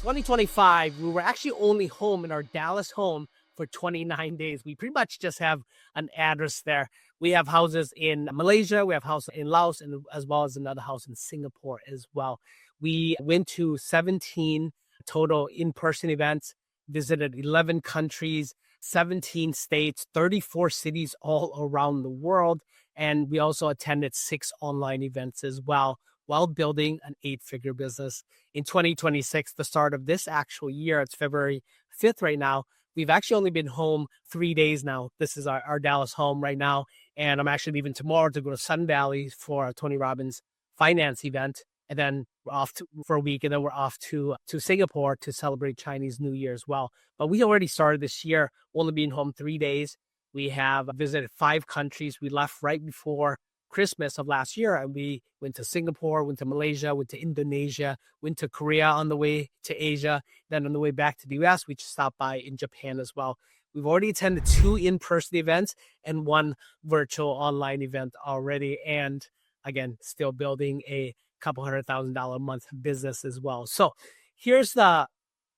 2025, we were actually only home in our Dallas home for 29 days. We pretty much just have an address there. We have houses in Malaysia, we have houses in Laos, and as well as another house in Singapore as well. We went to 17 total in-person events, visited 11 countries, 17 states, 34 cities all around the world. And we also attended 6 online events as well while building an 8-figure business. In 2026, the start of this actual year, it's February 5th right now. We've actually only been home 3 days now. This is our Dallas home right now. And I'm actually leaving tomorrow to go to Sun Valley for a Tony Robbins finance event. And then we're off for a week. And then we're off to Singapore to celebrate Chinese New Year as well. But we already started this year, only being home 3 days. We have visited 5 countries. We left right before Christmas of last year, and we went to Singapore, went to Malaysia, went to Indonesia, went to Korea on the way to Asia. Then on the way back to the US, we just stopped by in Japan as well. We've already attended 2 in-person events and 1 virtual online event already. And again, still building a couple $100,000 a month business as well. So here's the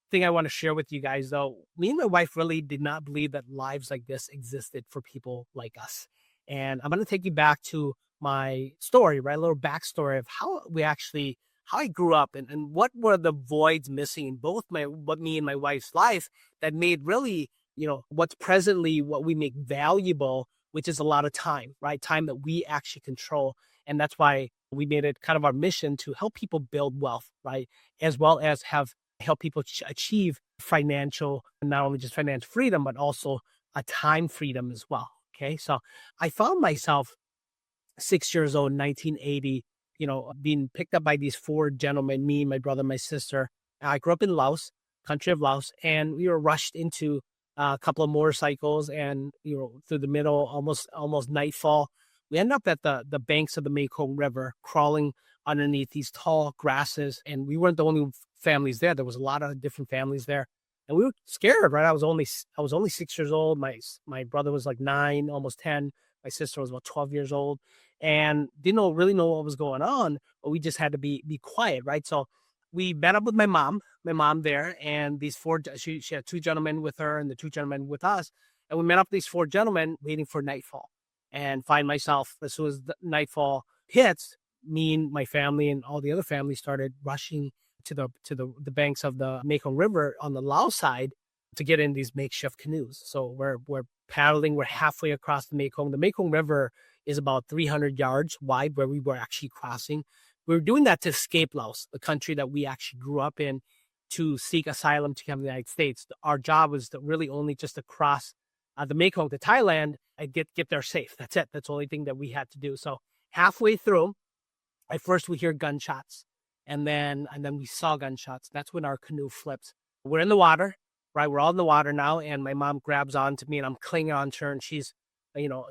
thing I want to share with you guys though. Me and my wife really did not believe that lives like this existed for people like us. And I'm going to take you back to my story, right? A little backstory of how I grew up and what were the voids missing in what me and my wife's life that made really, what's presently what we make valuable, which is a lot of time, right? Time that we actually control. And that's why we made it kind of our mission to help people build wealth, right? As well as help people achieve not only just financial freedom, but also a time freedom as well. Okay. So I found myself 6 years old, 1980, being picked up by these 4 gentlemen, me, my brother, my sister. I grew up in Laos, country of Laos, and we were rushed into a couple of motorcycles and, through the middle, almost nightfall. We ended up at the banks of the Mekong River, crawling underneath these tall grasses. And we weren't the only families there. There was a lot of different families there. And we were scared, right? I was only 6 years old. My brother was like 9, almost 10. My sister was about 12 years old and didn't really know what was going on, but we just had to be quiet, right? So we met up with my mom there, and these 4, she had 2 gentlemen with her and the 2 gentlemen with us. And we met up with these 4 gentlemen waiting for nightfall, and find myself, as soon as the nightfall hits, me and my family and all the other families started rushing to the banks of the Mekong River on the Laos side to get in these makeshift canoes. So we're paddling. We're halfway across the Mekong. The Mekong River is about 300 yards wide where we were actually crossing. We were doing that to escape Laos, the country that we actually grew up in, to seek asylum to come to the United States. Our job was to really only just to cross the Mekong to Thailand and get there safe. That's it. That's the only thing that we had to do. So halfway through, at first we hear gunshots, and then we saw gunshots. That's when our canoe flips. We're in the water, right? We're all in the water now, and my mom grabs onto me, and I'm clinging on to her, and she's,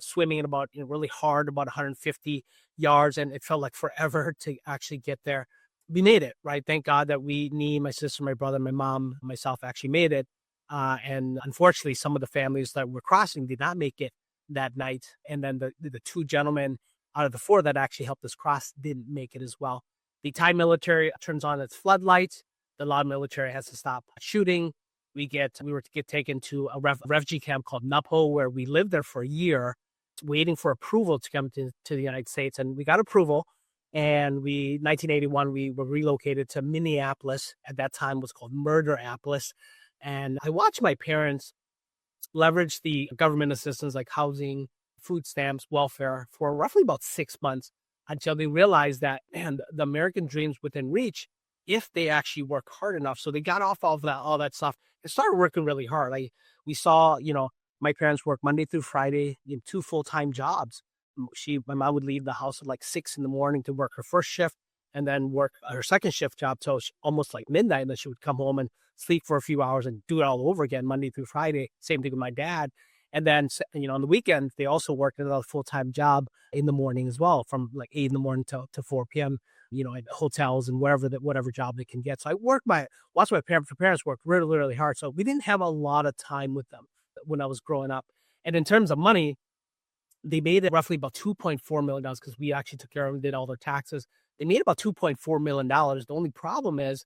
swimming at about, really hard, about 150 yards, and it felt like forever to actually get there. We made it, right? Thank God that me, my sister, my brother, my mom, myself actually made it. And unfortunately, some of the families that were crossing did not make it that night. And then the 2 gentlemen out of the 4 that actually helped us cross didn't make it as well. The Thai military turns on its floodlights. The Lao military has to stop shooting. We were to get taken to a refugee camp called Napo, where we lived there for a year, waiting for approval to come to the United States. And we got approval. And 1981, we were relocated to Minneapolis. At that time, was called Murderapolis. And I watched my parents leverage the government assistance like housing, food stamps, welfare for roughly about 6 months until they realized that, man, the American dream's within reach if they actually work hard enough. So they got off all that stuff and started working really hard. We saw, my parents work Monday through Friday in 2 full-time jobs. My mom would leave the house at like 6 a.m. to work her first shift and then work her second shift job till almost like midnight. And then she would come home and sleep for a few hours and do it all over again, Monday through Friday. Same thing with my dad. And then, on the weekend, they also worked another full-time job in the morning as well, from like 8 a.m. to 4 p.m., at hotels and whatever job they can get. So I watched my parents work really, really hard. So we didn't have a lot of time with them when I was growing up. And in terms of money, they made it roughly about $2.4 million because we actually took care of them, did all their taxes. They made about $2.4 million. The only problem is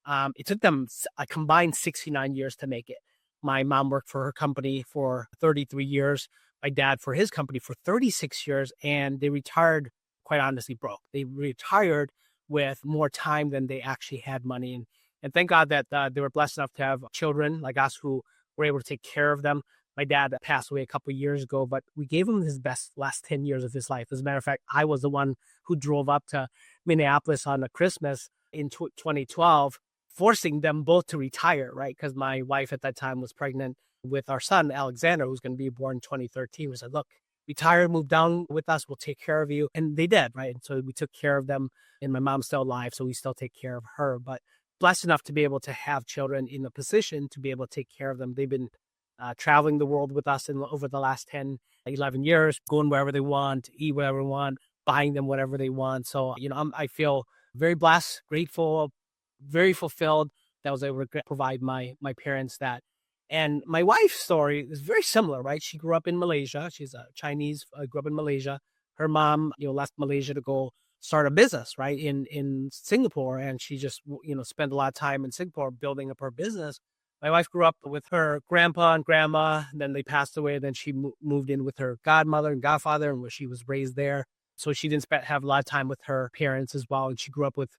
It took them a combined 69 years to make it. My mom worked for her company for 33 years, my dad for his company for 36 years, and they retired, quite honestly, broke. They retired with more time than they actually had money. And thank God that they were blessed enough to have children like us who were able to take care of them. My dad passed away a couple of years ago, but we gave him his best last 10 years of his life. As a matter of fact, I was the one who drove up to Minneapolis on a Christmas in 2012, forcing them both to retire, right? Because my wife at that time was pregnant with our son, Alexander, who's going to be born in 2013. We said, look, retire, move down with us. We'll take care of you. And they did, right? And so we took care of them. And my mom's still alive, so we still take care of her. But blessed enough to be able to have children in a position to be able to take care of them. They've been traveling the world with us over the last 10, 11 years, going wherever they want, eat whatever they want, buying them whatever they want. So, I feel very blessed, grateful, very fulfilled that I was able to provide my parents that. And my wife's story is very similar, right? She grew up in Malaysia. She's a Chinese, grew up in Malaysia. Her mom, left Malaysia to go start a business, right, in Singapore. And she just, spent a lot of time in Singapore building up her business. My wife grew up with her grandpa and grandma, and then they passed away. Then she moved in with her godmother and godfather, and where she was raised there. So she didn't have a lot of time with her parents as well. And she grew up with,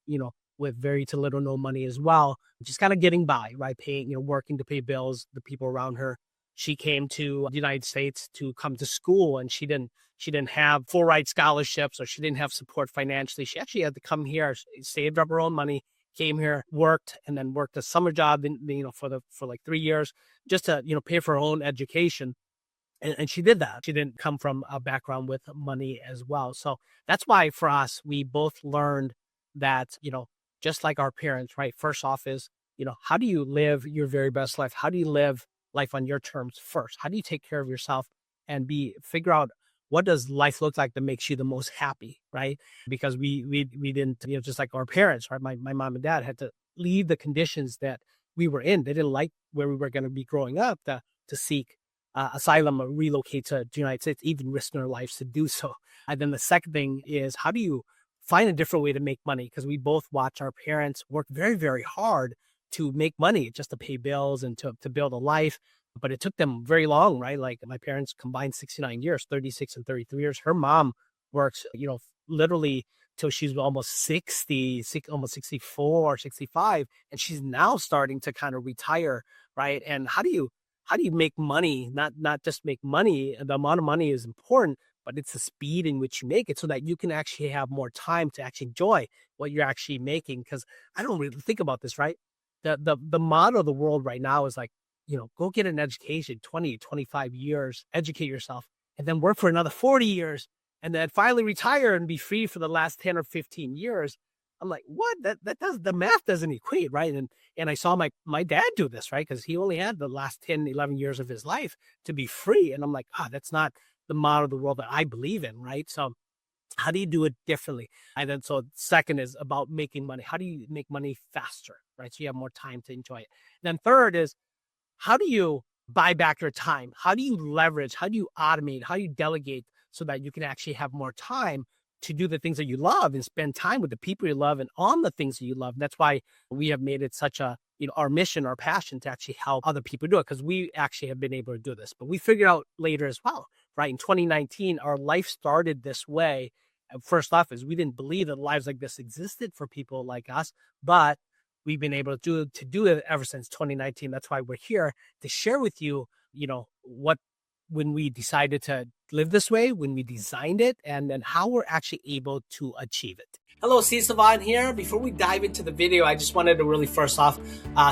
with very to little no money as well, just kind of getting by, right? Paying, working to pay bills, the people around her. She came to the United States to come to school, and she didn't have full ride scholarships, or she didn't have support financially. She actually had to come here, saved up her own money, came here, worked, and then worked a summer job, for like 3 years just to, pay for her own education. And she did that. She didn't come from a background with money as well. So that's why for us, we both learned that, just like our parents, right? First off is, how do you live your very best life? How do you live life on your terms first? How do you take care of yourself and figure out what does life look like that makes you the most happy, right? Because we didn't, just like our parents, right? My mom and dad had to leave the conditions that we were in. They didn't like where we were going to be growing up to seek asylum or relocate to the United States, even risk their lives to do so. And then the second thing is, how do you find a different way to make money? Because we both watch our parents work very, very hard to make money just to pay bills and to build a life. But it took them very long, right? Like my parents combined 69 years, 36 and 33 years. Her mom works, literally till she's almost 60, almost 64 or 65. And she's now starting to kind of retire, right? And how do you make money? Not just make money. The amount of money is important, but it's the speed in which you make it so that you can actually have more time to actually enjoy what you're actually making. Because I don't really think about this, right? The model of the world right now is like, go get an education, 20, 25 years, educate yourself, and then work for another 40 years, and then finally retire and be free for the last 10 or 15 years. I'm like, what? The math doesn't equate, right? And I saw my dad do this, right? Because he only had the last 10, 11 years of his life to be free. And I'm like, that's not the model of the world that I believe in, right? So how do you do it differently? And then so second is about making money. How do you make money faster, right? So you have more time to enjoy it. And then third is, how do you buy back your time? How do you leverage? How do you automate? How do you delegate so that you can actually have more time to do the things that you love and spend time with the people you love and on the things that you love? And that's why we have made it such a, our mission, our passion to actually help other people do it, because we actually have been able to do this. But we figured out later as well, right? In 2019, our life started this way. First off is we didn't believe that lives like this existed for people like us, but we've been able to do it ever since 2019. That's why we're here to share with you, when we decided to live this way, when we designed it, and then how we're actually able to achieve it. Hello, C. Savan here. Before we dive into the video, I just wanted to really first off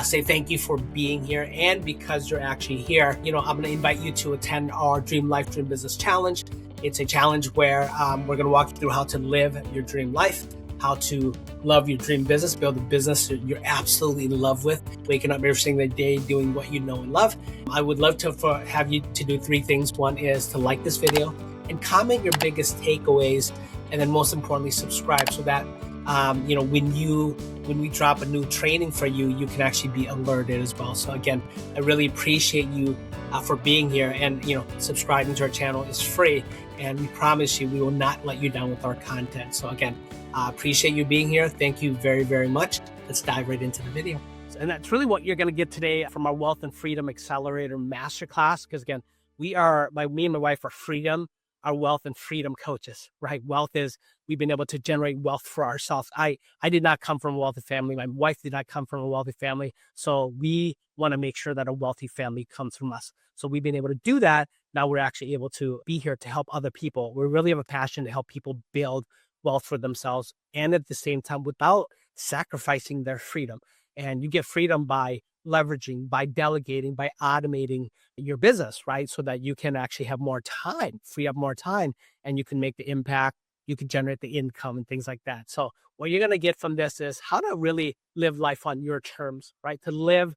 say thank you for being here. And because you're actually here, I'm going to invite you to attend our Dream Life, Dream Business Challenge. It's a challenge where we're going to walk you through how to live your dream life, how to love your dream business, build a business that you're absolutely in love with, waking up every single day doing what you know and love. I would love to have you to do three things. One is to like this video and comment your biggest takeaways, and then most importantly, subscribe so that when we drop a new training for you, you can actually be alerted as well. So again, I really appreciate you for being here, and subscribing to our channel is free, and we promise you we will not let you down with our content. So again, appreciate you being here. Thank you very, very much. let's dive right into the video. And that's really what you're going to get today from our Wealth and Freedom Accelerator Masterclass. Because again, me and my wife are freedom, our wealth and freedom coaches, right? Wealth is, we've been able to generate wealth for ourselves. I did not come from a wealthy family. My wife did not come from a wealthy family. So we want to make sure that a wealthy family comes from us. So we've been able to do that. Now we're actually able to be here to help other people. We really have a passion to help people build wealth for themselves and at the same time without sacrificing their freedom. And you get freedom by leveraging, by delegating, by automating your business, right? So that you can actually have more time, free up more time, and you can make the impact, you can generate the income and things like that. So what you're going to get from this is how to really live life on your terms, right? To live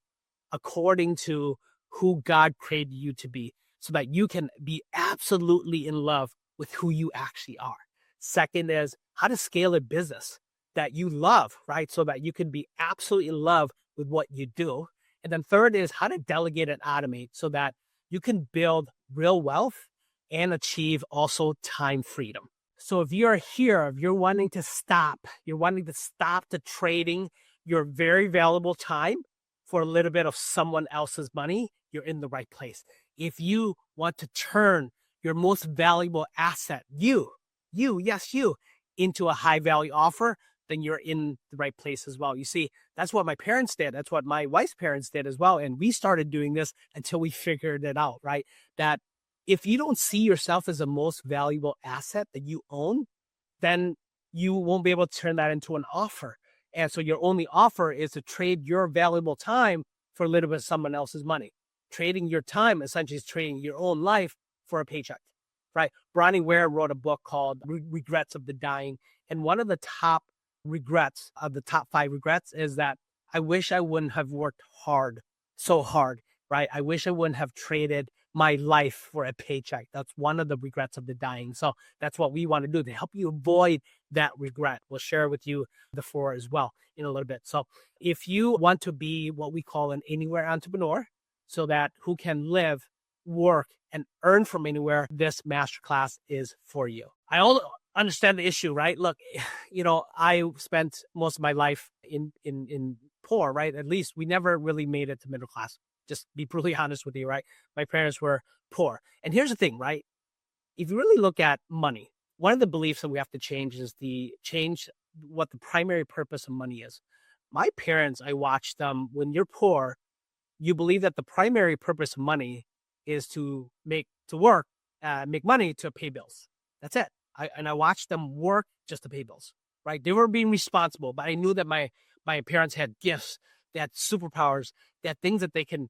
according to who God created you to be so that you can be absolutely in love with who you actually are. Second is how to scale a business that you love, right? So that you can be absolutely in love with what you do. And then third is how to delegate and automate so that you can build real wealth and achieve also time freedom. So if you're here, if you're wanting to stop the trading your very valuable time for a little bit of someone else's money, you're in the right place. If you want to turn your most valuable asset, you, into a high value offer, then you're in the right place as well. You see, that's what my parents did. That's what my wife's parents did as well. And we started doing this until we figured it out, right? That if you don't see yourself as the most valuable asset that you own, then you won't be able to turn that into an offer. And so your only offer is to trade your valuable time for a little bit of someone else's money. Trading your time essentially is trading your own life for a paycheck, right? Bronnie Ware wrote a book called Regrets of the Dying. And one of the top regrets of the top 5 regrets is that I wish I wouldn't have worked so hard, right? I wish I wouldn't have traded my life for a paycheck. That's one of the regrets of the dying. So that's what we want to do to help you avoid that regret. We'll share with you the 4 as well in a little bit. So if you want to be what we call an anywhere entrepreneur, so that who can live, work, and earn from anywhere, this masterclass is for you. I also understand the issue, right? Look, I spent most of my life in poor, right? At least we never really made it to middle class. Just be brutally honest with you, right? My parents were poor. And here's the thing, right? If you really look at money, one of the beliefs that we have to change is change what the primary purpose of money is. My parents, I watched them, when you're poor, you believe that the primary purpose of money is to make money to pay bills. That's it. I watched them work just to pay bills, right? They were being responsible, but I knew that my parents had gifts, they had superpowers, they had things that they can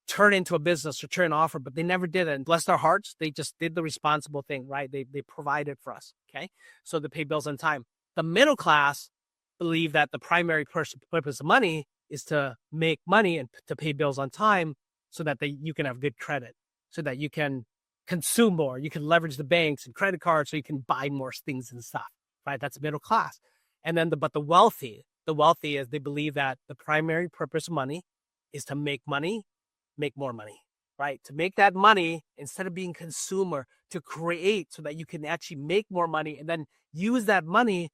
turn into a business or turn an offer, but they never did it. And bless their hearts, they just did the responsible thing, right? They provided for us, okay? So they pay bills on time. The middle class believe that the primary purpose of money is to make money and to pay bills on time so that you can have good credit, so that you can consume more, you can leverage the banks and credit cards so you can buy more things and stuff, right? That's middle class. And then the wealthy is they believe that the primary purpose of money is to make money, make more money, right? To make that money, instead of being consumer, to create so that you can actually make more money and then use that money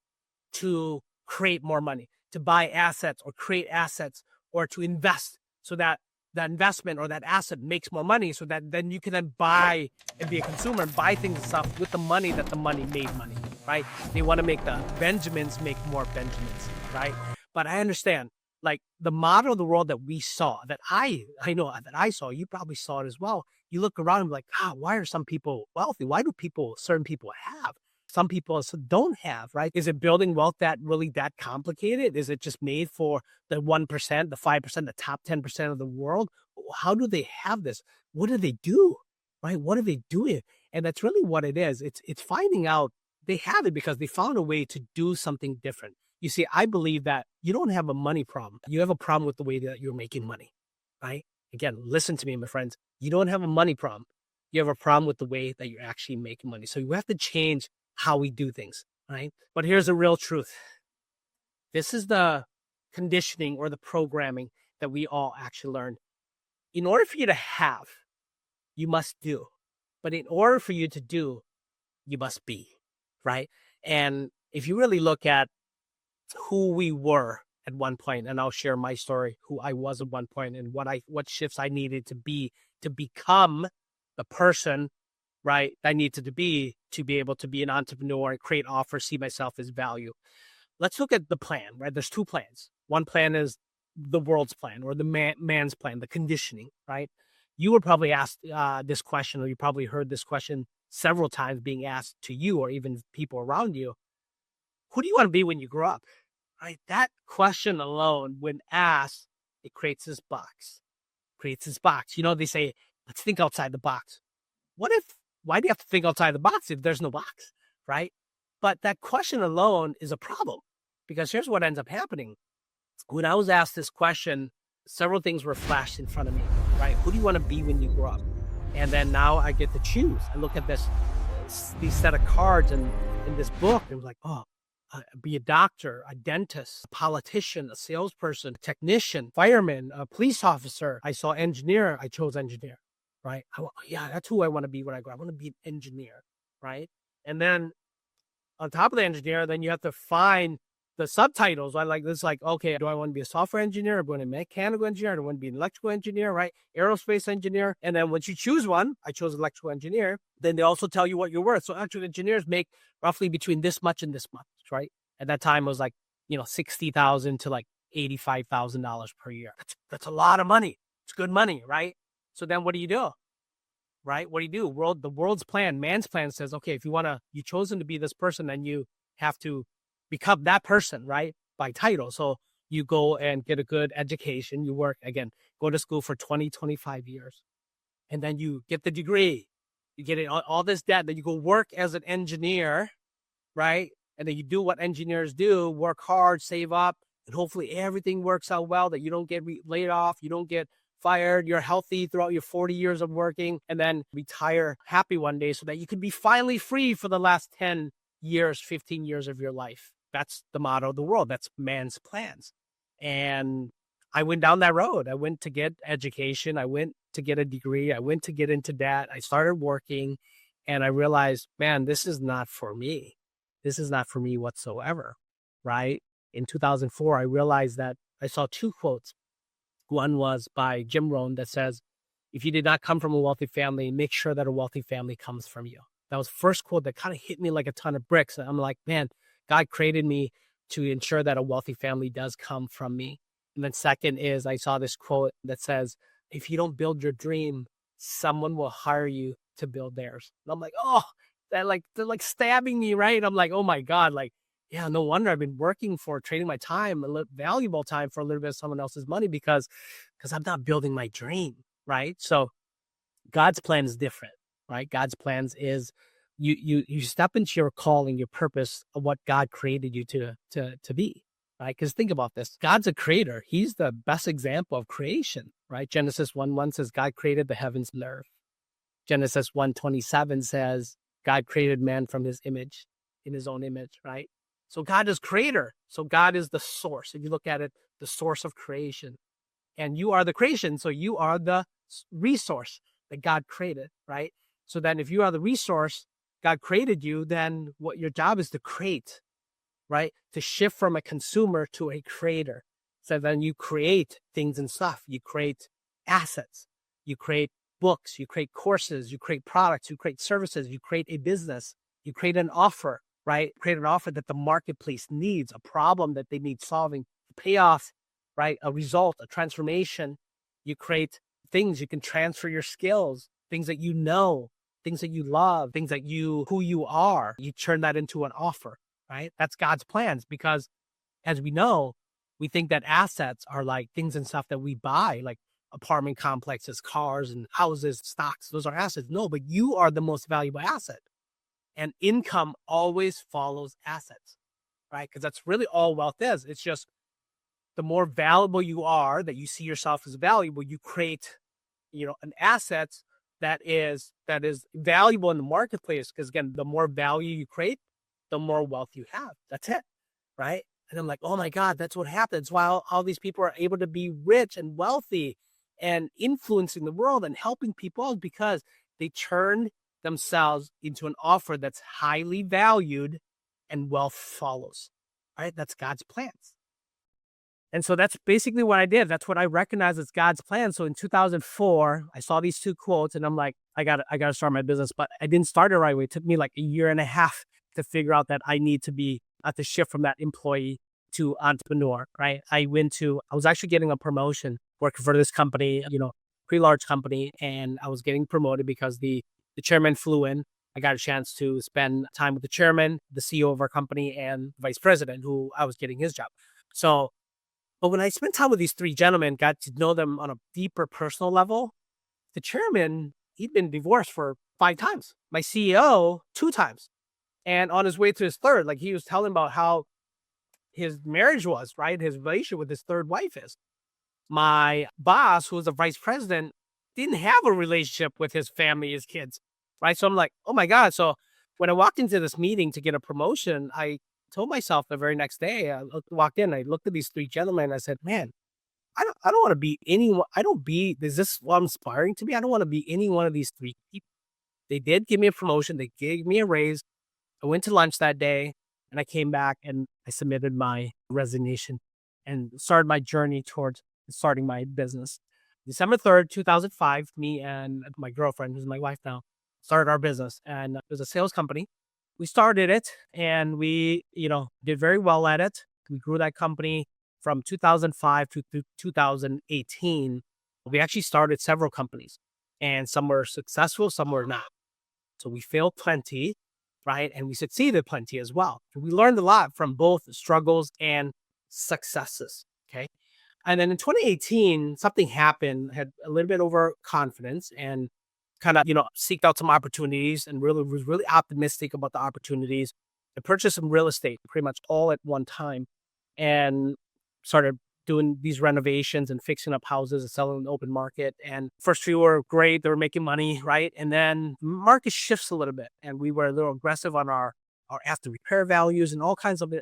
to create more money, to buy assets or create assets or to invest so that that investment or that asset makes more money so that then you can then buy and be a consumer and buy things and stuff with the money that the money made money, right? They want to make the Benjamins make more Benjamins, right? But I understand, like the model of the world that we saw, that I know that I saw, you probably saw it as well. You look around and be like, why are some people wealthy? Why do certain people have? Some people don't have, right? Is it building wealth that complicated? Is it just made for the 1%, the 5%, the top 10% of the world? How do they have this? What do they do, right? What are they doing? And that's really what it is. It's finding out they have it because they found a way to do something different. You see, I believe that you don't have a money problem. You have a problem with the way that you're making money, right? Again, listen to me, my friends. You don't have a money problem. You have a problem with the way that you're actually making money. So you have to change how we do things, right? But here's the real truth. This is the conditioning or the programming that we all actually learned. In order for you to have, you must do. But in order for you to do, you must be, right? And if you really look at who we were at one point, and I'll share my story, who I was at one point, and what shifts I needed to be to become the person, right, I needed to be able to be an entrepreneur and create offers, see myself as value. Let's look at the plan, right? There's two plans. One plan is the world's plan, or the man's plan, the conditioning, right? You were probably asked this question, or you probably heard this question several times being asked to you or even people around you. Who do you want to be when you grow up? Right? That question alone, when asked, it creates this box. You know, they say, let's think outside the box. Why do you have to think outside the box if there's no box, right? But that question alone is a problem, because here's what ends up happening. When I was asked this question, several things were flashed in front of me, right? Who do you want to be when you grow up? And then now I get to choose. I look at these set of cards in this book, and I'm like, oh, be a doctor, a dentist, a politician, a salesperson, a technician, fireman, a police officer. I saw engineer. I chose engineer, right? Yeah, that's who I want to be when I grow up. I want to be an engineer, right? And then on top of the engineer, then you have to find the subtitles. I like this, like, okay, do I want to be a software engineer? Do I want to be a mechanical engineer? Do I want to be an electrical engineer, right? Aerospace engineer. And then once you choose one, I chose electrical engineer, then they also tell you what you're worth. So electrical engineers make roughly between this much and this much, right? At that time, it was like, $60,000 to like $85,000 per year. That's a lot of money. It's good money, right? So then what do you do? Right? What do you do? The world's plan, man's plan says, okay, if you chosen to be this person, then you have to become that person, right? By title. So you go and get a good education. You work, again, go to school for 20, 25 years. And then you get the degree. You get all this debt. Then you go work as an engineer, right? And then you do what engineers do, work hard, save up, and hopefully everything works out well, that you don't get laid off, you don't get fired, you're healthy throughout your 40 years of working, and then retire happy one day so that you can be finally free for the last 10 years, 15 years of your life. That's the motto of the world. That's man's plans. And I went down that road. I went to get education. I went to get a degree. I went to get into debt. I started working, and I realized, man, this is not for me. This is not for me whatsoever, right? In 2004, I realized that I saw two quotes. One was by Jim Rohn that says, if you did not come from a wealthy family, make sure that a wealthy family comes from you. That was the first quote that kind of hit me like a ton of bricks. I'm like, man, God created me to ensure that a wealthy family does come from me. And then second is, I saw this quote that says, if you don't build your dream, someone will hire you to build theirs. And I'm like, oh, they're like stabbing me, right? I'm like, oh my God, like, yeah, no wonder I've been trading my time, valuable time, for a little bit of someone else's money because I'm not building my dream, right? So God's plan is different, right? God's plans is you step into your calling, your purpose of what God created you to be, right? Because think about this. God's a creator. He's the best example of creation, right? Genesis 1:1 says God created the heavens and earth. Genesis 1:27 says God created man from his image, in his own image, right? So God is creator. So God is the source. If you look at it, the source of creation. And you are the creation. So you are the resource that God created, right? So then if you are the resource, God created you, then what your job is to create, right? To shift from a consumer to a creator. So then you create things and stuff. You create assets. You create books. You create courses. You create products. You create services. You create a business. You create an offer, right? Create an offer that the marketplace needs, a problem that they need solving, payoff, right? A result, a transformation. You create things. You can transfer your skills, things that you know, things that you love, things that who you are. You turn that into an offer, right? That's God's plans, because as we know, we think that assets are like things and stuff that we buy, like apartment complexes, cars and houses, stocks. Those are assets. No, but you are the most valuable asset. And income always follows assets, right? Because that's really all wealth is. It's just the more valuable you are, that you see yourself as valuable, you create, an asset that is valuable in the marketplace. Because again, the more value you create, the more wealth you have. That's it, right? And I'm like, oh my God, that's what happens. Why all these people are able to be rich and wealthy and influencing the world and helping people, because they turn themselves into an offer that's highly valued, and wealth follows, right? That's God's plans. And so that's basically what I did. That's what I recognized as God's plan. So in 2004, I saw these two quotes and I'm like, I gotta start my business. But I didn't start it right away. It took me like a year and a half to figure out that I need to be at the shift from that employee to entrepreneur, right? I was actually getting a promotion working for this company, pretty large company. And I was getting promoted because the chairman flew in. I got a chance to spend time with the chairman, the CEO of our company, and the vice president, who I was getting his job. So, but when I spent time with these three gentlemen, got to know them on a deeper personal level, the chairman, he'd been divorced for 5 times. My CEO, 2 times. And on his way to his third, like he was telling about how his marriage was, right? His relationship with his third wife is. My boss, who was a vice president, didn't have a relationship with his family, his kids, right? So I'm like, oh my God. So when I walked into this meeting to get a promotion, I told myself the very next day, walked in, I looked at these three gentlemen, and I said, man, I don't want to be anyone. Is this what I'm aspiring to be? I don't want to be any one of these three people. They did give me a promotion. They gave me a raise. I went to lunch that day and I came back and I submitted my resignation and started my journey towards starting my business. December 3rd, 2005, me and my girlfriend, who's my wife now, started our business. And it was a sales company. We started it and we, did very well at it. We grew that company from 2005 to 2018. We actually started several companies and some were successful, some were not. So we failed plenty, right? And we succeeded plenty as well. We learned a lot from both struggles and successes. Okay. And then in 2018, something happened, had a little bit overconfidence and kind of, seeked out some opportunities and really was really optimistic about the opportunities. I purchased some real estate pretty much all at one time and started doing these renovations and fixing up houses and selling in the open market. And first few were great. They were making money, right? And then market shifts a little bit and we were a little aggressive on our after repair values and all kinds of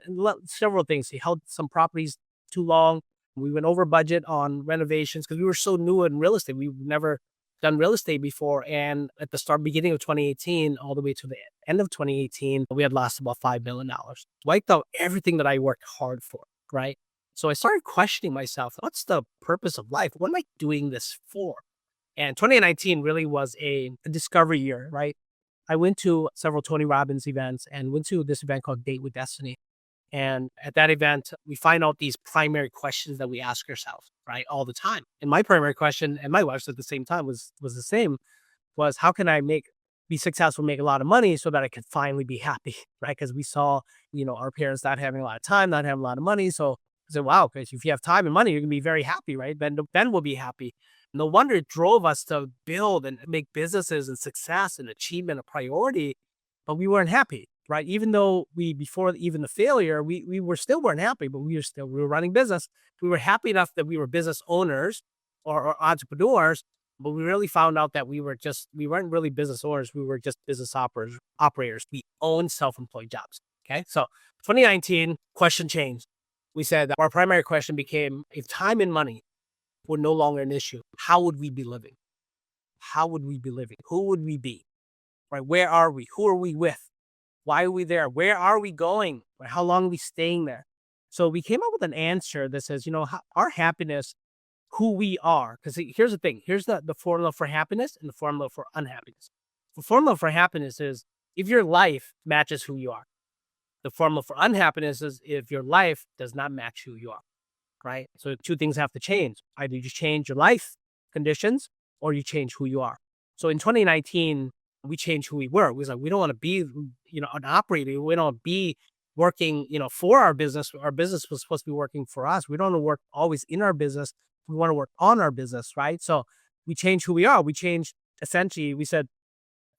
several things. We held some properties too long. We went over budget on renovations because we were so new in real estate. We've never done real estate before. And at the beginning of 2018, all the way to the end of 2018, we had lost about $5 million. Wiped out everything that I worked hard for, right? So I started questioning myself, what's the purpose of life? What am I doing this for? And 2019 really was a discovery year, right? I went to several Tony Robbins events and went to this event called Date with Destiny. And at that event, we find out these primary questions that we ask ourselves, right, all the time. And my primary question, and my wife's at the same time, was the same, was how can I be successful, make a lot of money so that I could finally be happy, right? Because we saw, our parents not having a lot of time, not having a lot of money. So I said, wow, because if you have time and money, you're going to be very happy, right? Then we'll be happy. No wonder it drove us to build and make businesses and success and achievement a priority, but we weren't happy, right? Even though before even the failure, we were still weren't happy, but we were running business. We were happy enough that we were business owners or entrepreneurs, but we really found out that we weren't really business owners. We were just business operators. We owned self-employed jobs. Okay. So 2019, question changed. We said that our primary question became, if time and money were no longer an issue, how would we be living? How would we be living? Who would we be? Right? Where are we? Who are we with? Why are we there? Where are we going? How long are we staying there? So we came up with an answer that says, our happiness, who we are. Because here's the thing. Here's the formula for happiness and the formula for unhappiness. The formula for happiness is if your life matches who you are. The formula for unhappiness is if your life does not match who you are, right? So two things have to change. Either you change your life conditions or you change who you are. So in 2019, we changed who we were. We was like, we don't want to be, an operator. We don't want to be working, for our business. Our business was supposed to be working for us. We don't want to work always in our business. We want to work on our business, right? So we changed who we are. We changed, essentially, we said,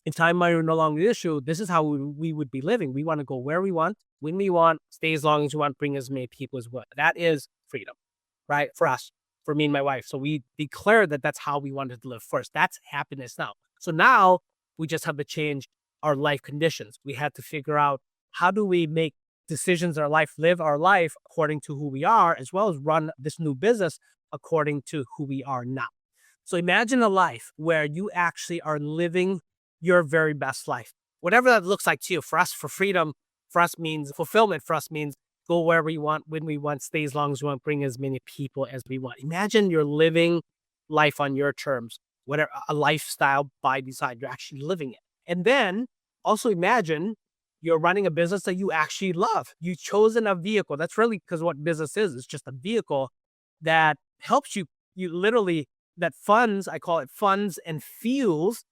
if time money were no longer the issue, this is how we would be living. We want to go where we want, when we want, stay as long as we want, bring as many people as we want. That is freedom, right? For us, for me and my wife. So we declared that that's how we wanted to live first. That's happiness now. So now we just have to change our life conditions. We had to figure out how do we make decisions in our life, live our life according to who we are, as well as run this new business according to who we are now. So imagine a life where you actually are living your very best life, whatever that looks like to you. For us, for freedom, for us means fulfillment, for us means go wherever we want, when we want, stay as long as we want, bring as many people as we want. Imagine you're living life on your terms, whatever a lifestyle by design, you're actually living it. And then also imagine you're running a business that you actually love. You've chosen a vehicle. That's really because what business is. It's just a vehicle that helps you, you literally, that funds, I call it funds and fuels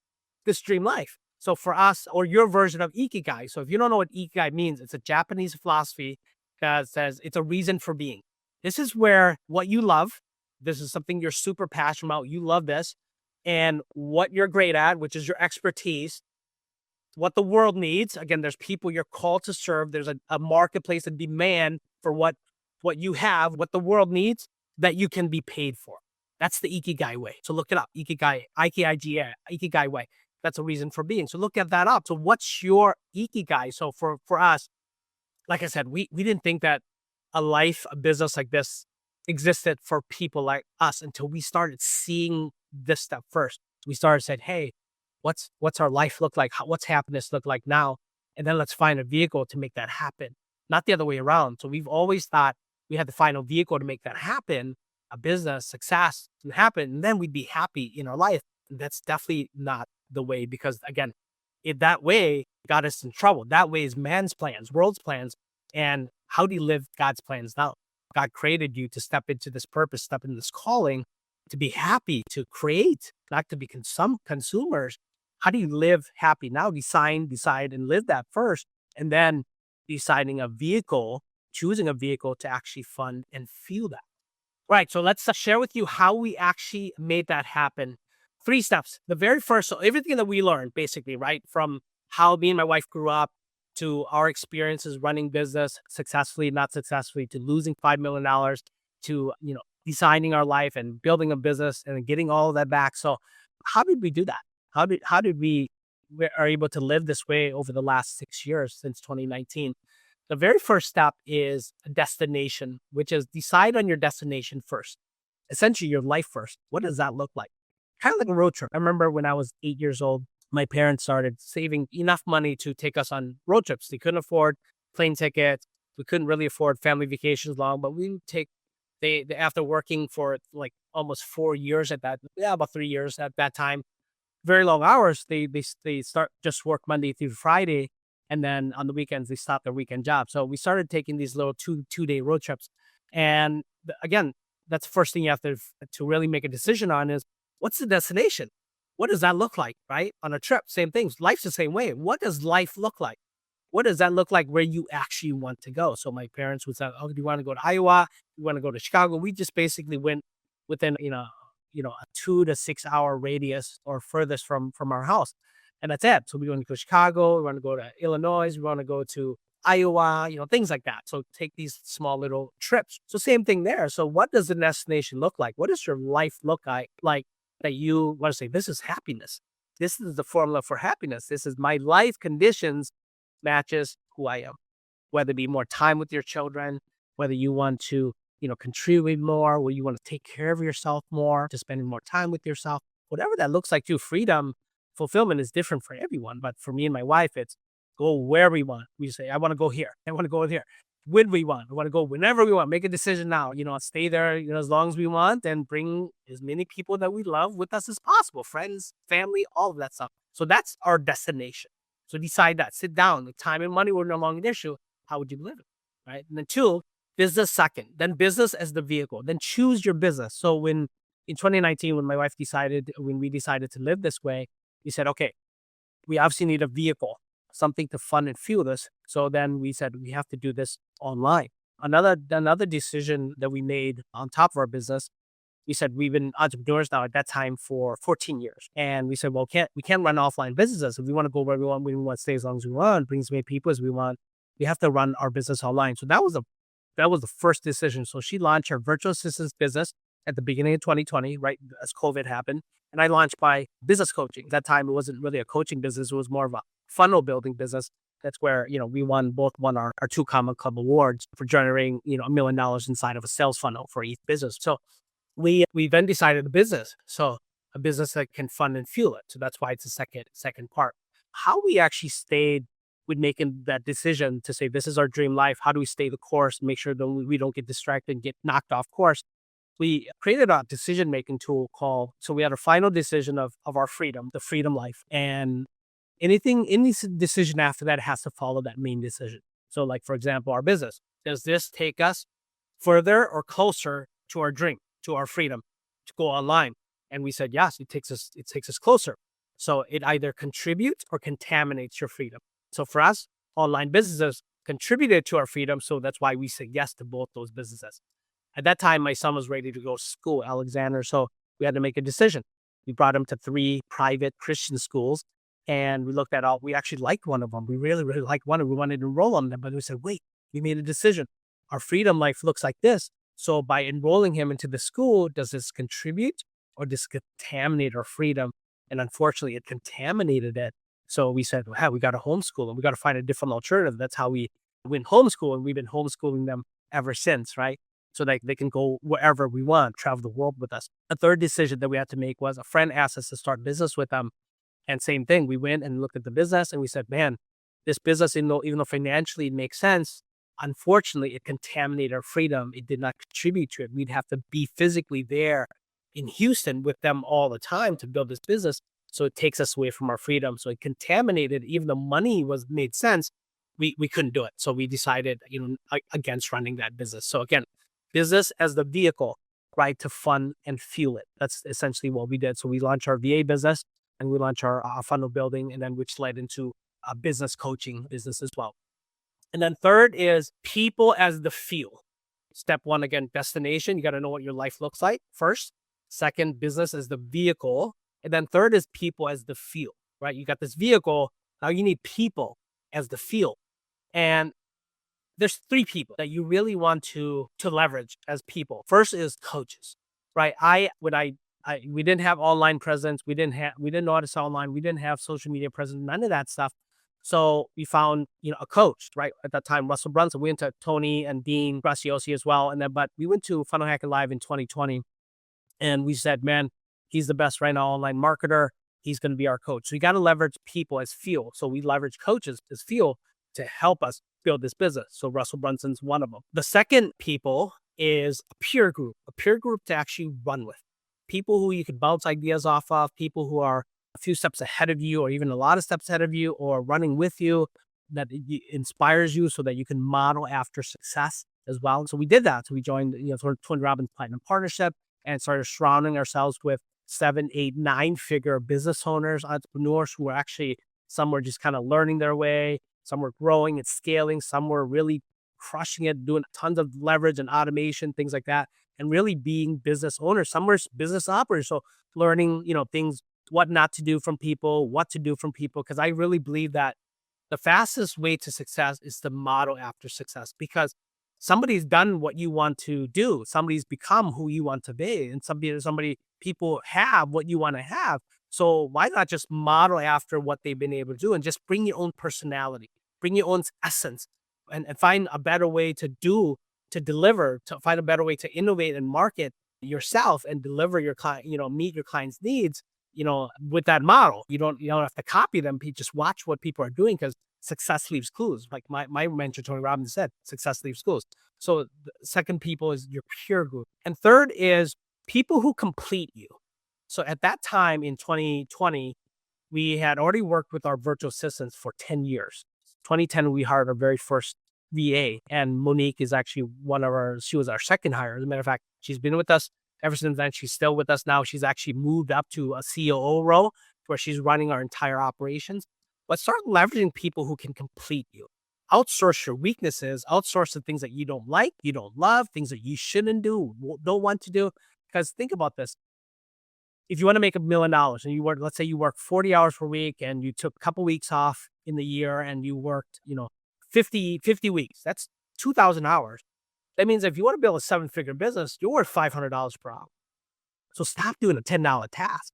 this dream life. So for us, or your version of ikigai. So if you don't know what ikigai means, it's a Japanese philosophy that says it's a reason for being. This is where what you love, this is something you're super passionate about, you love this, and what you're great at, which is your expertise, what the world needs. Again, there's people you're called to serve. There's a marketplace, a demand for what you have, what the world needs that you can be paid for. That's the ikigai way. So look it up. Ikigai, I-K-I-G-A, ikigai way. That's a reason for being. So look at that up. So what's your ikigai? So for us, like I said, we didn't think that a life, a business like this existed for people like us until we started seeing this stuff first. We started said, hey, what's our life look like? What's happiness look like now? And then let's find a vehicle to make that happen, not the other way around. So we've always thought we had to find a vehicle to make that happen, a business success to happen, and then we'd be happy in our life. And that's definitely not the way, because again, that way got us in trouble. That way is man's plans, world's plans. And how do you live God's plans now? God created you to step into this purpose, step into this calling, to be happy, to create, not to be consumers. How do you live happy now? Decide and live that first. And then deciding a vehicle, choosing a vehicle to actually fund and fuel that. Right. So let's share with you how we actually made that happen. 3 steps. The very first, so everything that we learned basically, right, from how me and my wife grew up to our experiences running business successfully, not successfully, to losing $5 million, to, designing our life and building a business and getting all of that back. So how did we do that? How did we are able to live this way over the last 6 years since 2019? The very first step is a destination, which is decide on your destination first. Essentially your life first. What does that look like? Kind of like a road trip. I remember when I was 8 years old, my parents started saving enough money to take us on road trips. They couldn't afford plane tickets. We couldn't really afford family vacations long, but we would take, they after working for like almost 4 years about 3 years at that time, very long hours, they start just work Monday through Friday. And then on the weekends, they stop their weekend job. So we started taking these little two-day road trips. And again, that's the first thing you have to really make a decision on is, what's the destination? What does that look like, right? On a trip, same things. Life's the same way. What does life look like? What does that look like where you actually want to go? So my parents would say, oh, do you want to go to Iowa? Do you want to go to Chicago? We just basically went within, a 2 to 6 hour radius or furthest from our house. And that's it. So we want to go to Chicago. We want to go to Illinois. We want to go to Iowa, things like that. So take these small little trips. So same thing there. So what does the destination look like? What does your life look like that you want to say, this is happiness. This is the formula for happiness. This is my life conditions matches who I am. Whether it be more time with your children, whether you want to, contribute more, whether you want to take care of yourself more, to spending more time with yourself, whatever that looks like to freedom, fulfillment is different for everyone. But for me and my wife, it's go where we want. We say, I want to go here. I want to go here. When we want. We want to go whenever we want. Make a decision now. Stay there as long as we want, and bring as many people that we love with us as possible. Friends, family, all of that stuff. So that's our destination. So decide that. Sit down. The time and money were no longer an issue. How would you live it? Right? And then 2, business second. Then business as the vehicle. Then choose your business. So in 2019, when we decided to live this way, we said, okay, we obviously need a vehicle, something to fund and fuel this. So then we said, we have to do this online. Another decision that we made on top of our business, we said we've been entrepreneurs now at that time for 14 years. And we said, well, we can't run offline businesses. If we want to go where we want to stay as long as we want, bring as many people as we want, we have to run our business online. So that was the first decision. So she launched her virtual assistants business at the beginning of 2020, right as COVID happened. And I launched my business coaching. At that time, it wasn't really a coaching business. It was more of a funnel building business. That's where, we both won our 2 Common Club awards for generating, $1 million inside of a sales funnel for each business. So we then decided a business. So a business that can fund and fuel it. So that's why it's the second part. How we actually stayed with making that decision to say, this is our dream life. How do we stay the course and make sure that we don't get distracted and get knocked off course? We created a decision-making tool called, so we had a final decision of our freedom, the freedom life. And any decision after that has to follow that main decision. So like, for example, our business, does this take us further or closer to our dream, to our freedom, to go online? And we said, yes, it takes us closer. So it either contributes or contaminates your freedom. So for us, online businesses contributed to our freedom. So that's why we said yes to both those businesses. At that time, my son was ready to go to school, Alexander. So we had to make a decision. We brought him to 3 private Christian schools, and we looked at all. We actually liked one of them. We really, really liked one, and we wanted to enroll on them. But we said, wait, we made a decision. Our freedom life looks like this. So by enrolling him into the school, does this contribute or does this contaminate our freedom? And unfortunately, it contaminated it. So we said, well, we got to homeschool and we got to find a different alternative. That's how we went homeschool, and we've been homeschooling them ever since, right? So that they can go wherever we want, travel the world with us. A third decision that we had to make was a friend asked us to start business with them. And same thing, we went and looked at the business and we said, man, this business, even though financially it makes sense, unfortunately, it contaminated our freedom. It did not contribute to it. We'd have to be physically there in Houston with them all the time to build this business. So it takes us away from our freedom. So it contaminated, even though money made sense, we couldn't do it. So we decided, against running that business. So again, business as the vehicle, right, to fund and fuel it. That's essentially what we did. So we launched our VA business and we launched our funnel building, and then which led into a business coaching business as well. And then third is people as the fuel. Step one, again, destination. You got to know what your life looks like first. Second, business as the vehicle. And then third is people as the fuel, right? You got this vehicle. Now you need people as the fuel. And there's 3 people that you really want to leverage as people. First is coaches, right? We didn't have online presence. We didn't know how to sell online. We didn't have social media presence, none of that stuff. So we found, a coach, right? At that time, Russell Brunson. We went to Tony and Dean Graciosi as well. But we went to Funnel Hacking Live in 2020. And we said, man, he's the best right now online marketer. He's going to be our coach. So you got to leverage people as fuel. So we leverage coaches as fuel to help us build this business. So Russell Brunson's one of them. The second people is a peer group to actually run with. People who you can bounce ideas off of, people who are a few steps ahead of you or even a lot of steps ahead of you or running with you, that inspires you so that you can model after success as well. So we did that. So we joined, Tony Robbins Platinum Partnership and started surrounding ourselves with 7, 8, 9-figure business owners, entrepreneurs who were actually, some were just kind of learning their way. Some were growing and scaling. Some were really crushing it, doing tons of leverage and automation, things like that, and really being business owners. Some were business operators. So learning, things, what not to do from people, what to do from people. Because I really believe that the fastest way to success is to model after success, because somebody's done what you want to do. Somebody's become who you want to be. And people have what you want to have. So why not just model after what they've been able to do and just bring your own personality, bring your own essence, and find a better way to deliver, to find a better way to innovate and market yourself and deliver your client, meet your client's needs, with that model. You don't have to copy them. Just watch what people are doing, because success leaves clues. Like my mentor, Tony Robbins, said, success leaves clues. So the second people is your peer group. And third is people who complete you. So at that time in 2020, we had already worked with our virtual assistants for 10 years. 2010, we hired our very first VA, and Monique is actually she was our second hire. As a matter of fact, she's been with us ever since then. She's still with us now. She's actually moved up to a COO role where she's running our entire operations. But start leveraging people who can complete you. Outsource your weaknesses, outsource the things that you don't like, you don't love, things that you shouldn't do, don't want to do. Because think about this. If you want to make $1 million and let's say you work 40 hours per week and you took a couple weeks off in the year and you worked, 50 weeks, that's 2,000 hours. That means if you want to build a 7-figure business, you're worth $500 per hour. So stop doing a $10 task.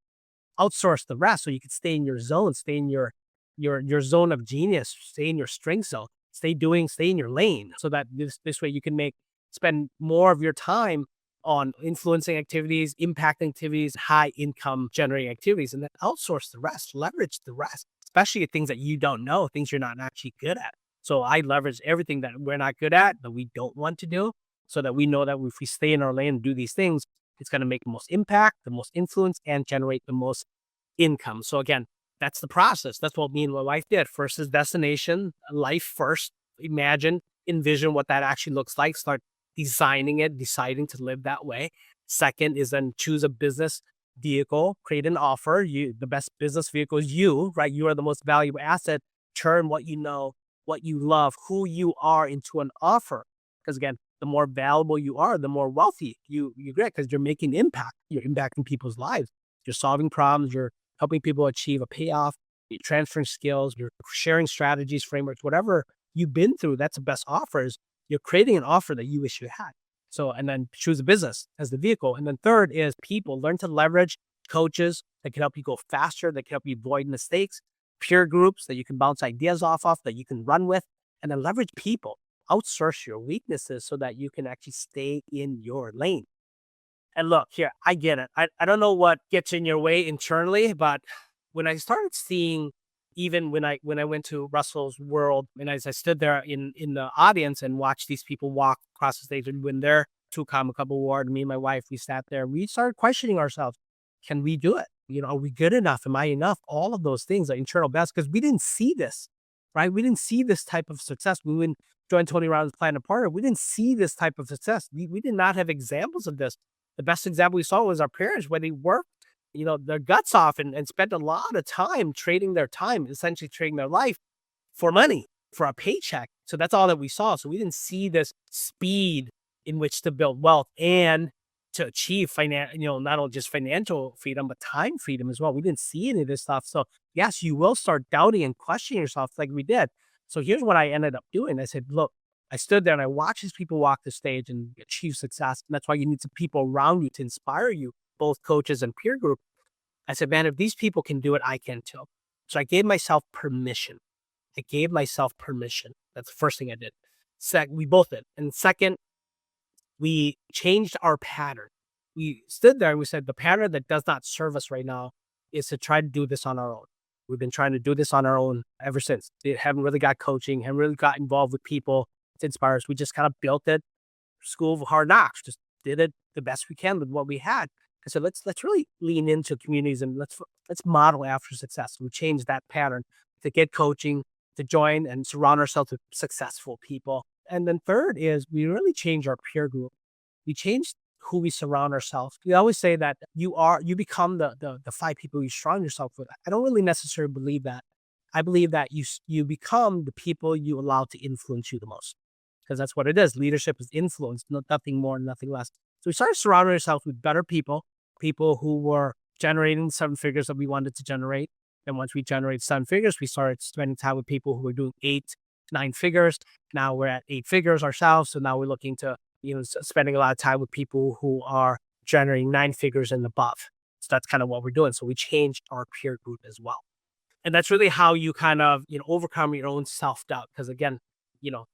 Outsource the rest so you can stay in your zone, stay in your zone of genius, stay in your strength zone, stay in your lane, so that this way you can spend more of your time on influencing activities, impact activities, high income generating activities, and then outsource the rest, leverage the rest. especially things that you don't know, things you're not actually good at. So I leverage everything that we're not good at, that we don't want to do, so that we know that if we stay in our lane and do these things, it's going to make the most impact, the most influence, and generate the most income. So again, that's the process. That's what me and my wife did. First is destination, life first. Imagine, envision what that actually looks like. Start designing it, deciding to live that way. Second is then choose a business vehicle, create an offer. The best business vehicle is you, right? You are the most valuable asset. Turn what you know, what you love, who you are into an offer. Because again, the more valuable you are, the more wealthy you get, because you're making impact. You're impacting people's lives. You're solving problems. You're helping people achieve a payoff. You're transferring skills. You're sharing strategies, frameworks, whatever you've been through. That's the best offers. You're creating an offer that you wish you had. So, and then choose a business as the vehicle. And then third is people. Learn to leverage coaches that can help you go faster, that can help you avoid mistakes, peer groups that you can bounce ideas off of, that you can run with, and then leverage people. Outsource your weaknesses so that you can actually stay in your lane. And look, here, I get it. I don't know what gets in your way internally, but when I started seeing, even when I went to Russell's World, and as I stood there in the audience and watched these people walk across the stage and win their Two Comma Cup award, me and my wife, we sat there, we started questioning ourselves. Can we do it? Are we good enough? Am I enough? All of those things are internal best, because we didn't see this, right? We didn't see this type of success. We wouldn't join Tony Robbins' Planet Partner. We didn't see this type of success. We did not have examples of this. The best example we saw was our parents, where they worked, their guts off and spent a lot of time trading their time, essentially trading their life for money, for a paycheck. So that's all that we saw. So we didn't see this speed in which to build wealth and to achieve not only just financial freedom, but time freedom as well. We didn't see any of this stuff. So yes, you will start doubting and questioning yourself like we did. So here's what I ended up doing. I said, look, I stood there and I watched these people walk the stage and achieve success. And that's why you need some people around you to inspire you, both coaches and peer group. I said, man, if these people can do it, I can too. So I gave myself permission. That's the first thing I did. We both did. And second, we changed our pattern. We stood there and we said, the pattern that does not serve us right now is to try to do this on our own. We've been trying to do this on our own ever since. We haven't really got coaching, haven't really got involved with people to inspire us. We just kind of built it, school of hard knocks, just did it the best we can with what we had. I said, let's really lean into communities and let's model after success. We changed that pattern to get coaching, to join and surround ourselves with successful people. And then third is we really changed our peer group. We changed who we surround ourselves. We always say that you become the 5 people you surround yourself with. I don't really necessarily believe that. I believe that you become the people you allow to influence you the most, because that's what it is. Leadership is influence, nothing more, nothing less. So we started surrounding ourselves with better people who were generating 7 figures that we wanted to generate. And once we generated 7 figures, we started spending time with people who were doing 8, 9 figures. Now we're at 8 figures ourselves. So now we're looking to, spending a lot of time with people who are generating 9 figures and above. So that's kind of what we're doing. So we changed our peer group as well. And that's really how you kind of, overcome your own self-doubt. Because again,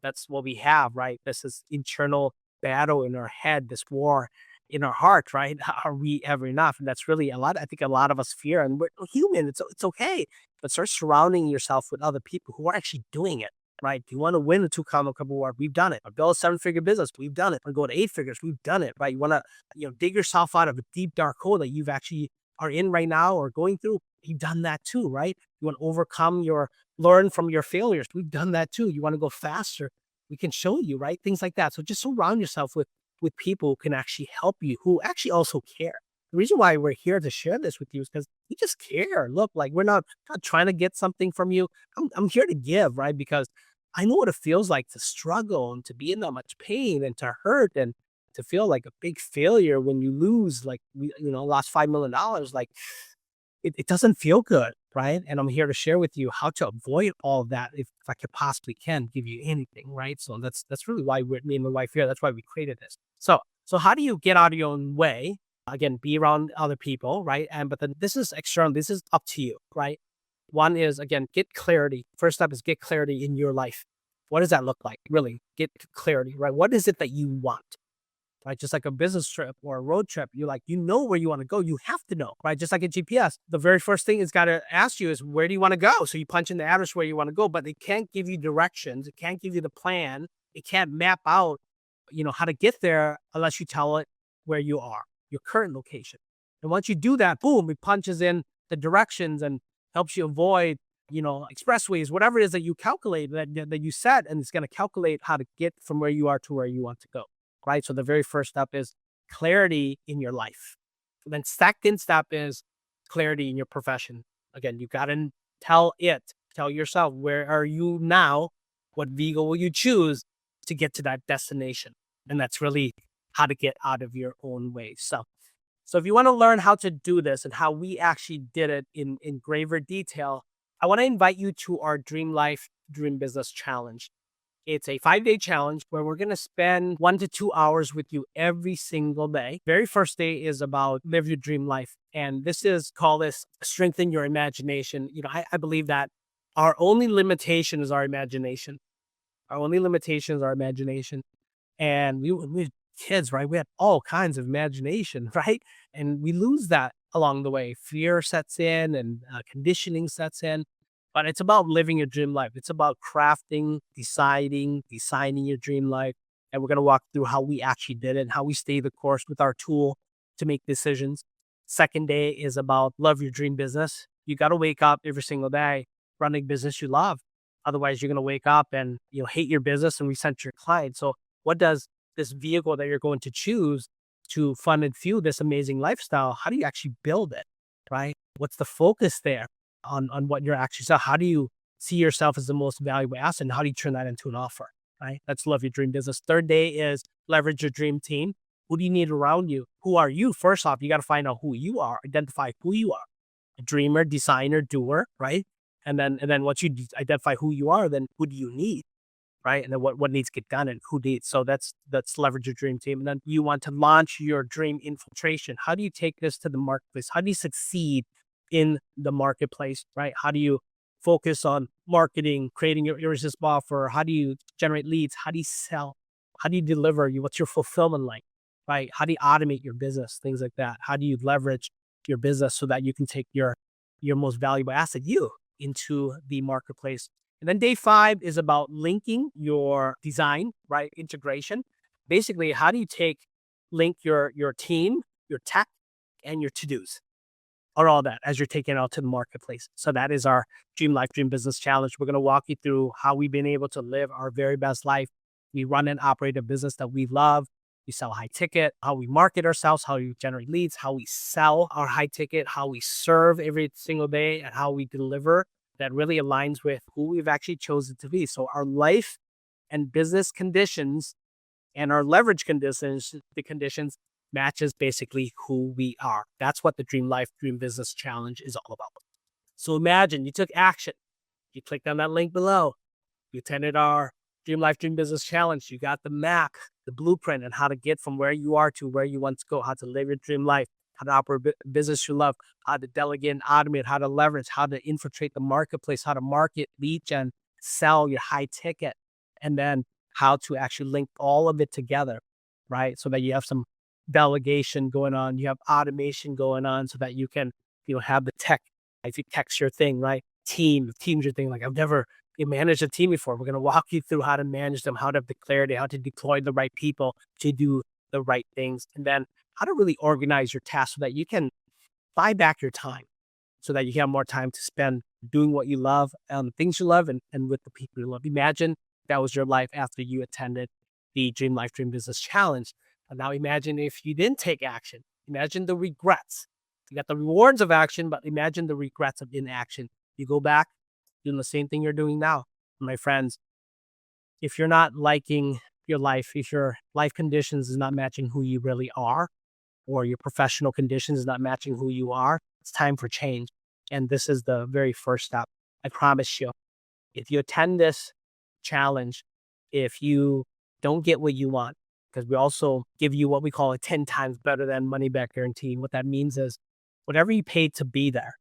that's what we have, right? This is internal battle in our head, this war in our heart, right? Are we ever enough? And that's really I think a lot of us fear, and we're human. It's okay. But start surrounding yourself with other people who are actually doing it, right? Do you want to win a 2 Comma Cup award? We've done it. Or build a 7-figure business? We've done it. Or go to 8 figures? We've done it, right? You want to, dig yourself out of a deep, dark hole that you've actually are in right now or going through. You've done that too, right? You want to learn from your failures. We've done that too. You want to go faster? We can show you, right? Things like that. So just surround yourself with people who can actually help you, who actually also care. The reason why we're here to share this with you is because we just care. Look, like we're not trying to get something from you. I'm here to give, right? Because I know what it feels like to struggle and to be in that much pain and to hurt and to feel like a big failure when you lose, like we, lost $5 million. Like it doesn't feel good, right? And I'm here to share with you how to avoid all of that if I could possibly give you anything, right? So that's really why me and my wife here. That's why we created this. So how do you get out of your own way? Again, be around other people, right? But then this is external. This is up to you, right? One is, again, get clarity. First step is get clarity in your life. What does that look like? Really get clarity, right? What is it that you want, right? Just like a business trip or a road trip, you know where you want to go. You have to know, right? Just like a GPS. The very first thing it's got to ask you is, where do you want to go? So you punch in the address where you want to go, but it can't give you directions. It can't give you the plan. It can't map out, how to get there unless you tell it where you are, your current location. And once you do that, boom, it punches in the directions and helps you avoid, expressways, whatever it is that you calculate, that you set, and it's going to calculate how to get from where you are to where you want to go, right? So the very first step is clarity in your life. And then second step is clarity in your profession. Again, you got to tell yourself, where are you now? What vehicle will you choose to get to that destination? And that's really how to get out of your own way. So if you want to learn how to do this and how we actually did it in graver detail, I want to invite you to our Dream Life, Dream Business Challenge. It's a 5-day challenge where we're going to spend 1 to 2 hours with you every single day. Very first day is about live your dream life. And call this strengthen your imagination. I believe that our only limitation is our imagination. Our only limitation is our imagination. And we kids, right? We had all kinds of imagination, right? And we lose that along the way. Fear sets in and conditioning sets in. But it's about living your dream life. It's about crafting, deciding, designing your dream life. And we're going to walk through how we actually did it and how we stay the course with our tool to make decisions. Second day is about love your dream business. You got to wake up every single day running business you love. Otherwise, you're going to wake up and hate your business and resent your clients. So what does this vehicle that you're going to choose to fund and fuel this amazing lifestyle, how do you actually build it, right? What's the focus there on what you're actually selling? How do you see yourself as the most valuable asset? And how do you turn that into an offer, right? That's love your dream business. Third day is leverage your dream team. Who do you need around you? Who are you? First off, you got to find out who you are, identify who you are, a dreamer, designer, doer, right? And then once you identify who you are, then who do you need? Right. And then what needs to get done and who needs. So that's leverage your dream team. And then you want to launch your dream infiltration. How do you take this to the marketplace? How do you succeed in the marketplace? Right. How do you focus on marketing, creating your irresistible offer? How do you generate leads? How do you sell? How do you deliver? What's your fulfillment like? Right. How do you automate your business? Things like that. How do you leverage your business so that you can take your most valuable asset, into the marketplace? And then day 5 is about linking your design, right? Integration. Basically, how do you link your team, your tech, and your to-dos, or all that as you're taking it out to the marketplace. So that is our Dream Life, Dream Business Challenge. We're going to walk you through how we've been able to live our very best life. We run and operate a business that we love. We sell high ticket, how we market ourselves, how we generate leads, how we sell our high ticket, how we serve every single day, and how we deliver. That really aligns with who we've actually chosen to be. So our life and business conditions and our leverage conditions, the conditions matches basically who we are. That's what the Dream Life, Dream Business Challenge is all about. So imagine you took action. You clicked on that link below. You attended our Dream Life, Dream Business Challenge. You got the map, the blueprint, and how to get from where you are to where you want to go, how to live your dream life, how to operate a business you love, how to delegate and automate, how to leverage, how to infiltrate the marketplace, how to market, lead gen, sell your high ticket, and then how to actually link all of it together, right? So that you have some delegation going on, you have automation going on, so that you can, have the tech. If you tech's your thing, right? Team's your thing. Like, I've never managed a team before. We're going to walk you through how to manage them, how to have the clarity, how to deploy the right people to do the right things, and then how to really organize your tasks so that you can buy back your time, so that you have more time to spend doing what you love, things you love, and with the people you love. Imagine that was your life after you attended the Dream Life, Dream Business Challenge. And now imagine if you didn't take action. Imagine the regrets. You got the rewards of action, but imagine the regrets of inaction. You go back doing the same thing you're doing now. My friends, if you're not liking your life, if your life conditions is not matching who you really are, or your professional conditions is not matching who you are, it's time for change. And this is the very first step. I promise you, if you attend this challenge, if you don't get what you want, because we also give you what we call a 10 times better than money back guarantee. What that means is whatever you paid to be there,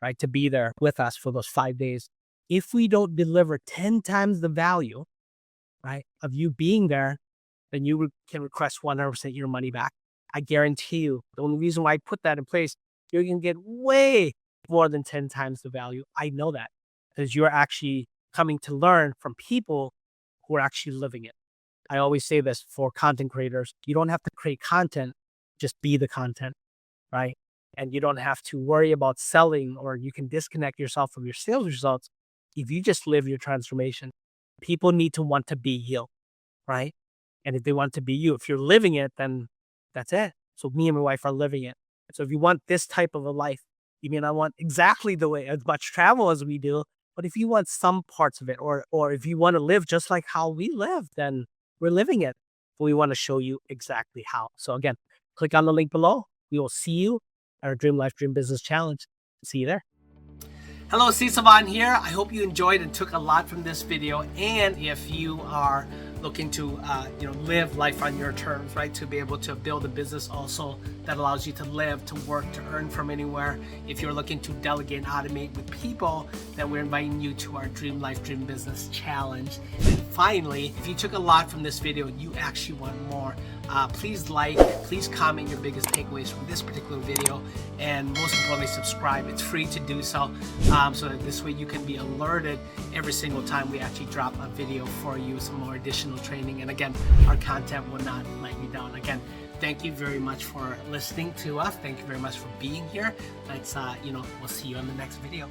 right? To be there with us for those 5 days. If we don't deliver 10 times the value, right, of you being there, then you can request 100% your money back. I guarantee you, the only reason why I put that in place, you're going to get way more than 10 times the value. I know that because you're actually coming to learn from people who are actually living it. I always say this for content creators. You don't have to create content, just be the content, right? And you don't have to worry about selling, or you can disconnect yourself from your sales results if you just live your transformation. People need to want to be you, right? And if they want to be you, if you're living it, then that's it. So me and my wife are living it. So if you want this type of a life, you may not want exactly the way as much travel as we do, but if you want some parts of it, or if you want to live just like how we live, then we're living it. But we want to show you exactly how. So again, click on the link below. We will see you at our Dream Life, Dream Business Challenge. See you there. Hello, C. Savan here. I hope you enjoyed and took a lot from this video. And if you are looking to live life on your terms, right, to be able to build a business also that allows you to live, to work, to earn from anywhere. If you're looking to delegate and automate with people, then we're inviting you to our Dream Life, Dream Business Challenge. And finally, if you took a lot from this video and you actually want more, please please comment your biggest takeaways from this particular video, and most importantly, subscribe. It's free to do so, so that this way you can be alerted every single time we actually drop a video for you, some more additional training. And again, our content will not let you down. Again, thank you very much for listening to us. Thank you very much for being here. Let's, we'll see you on the next video.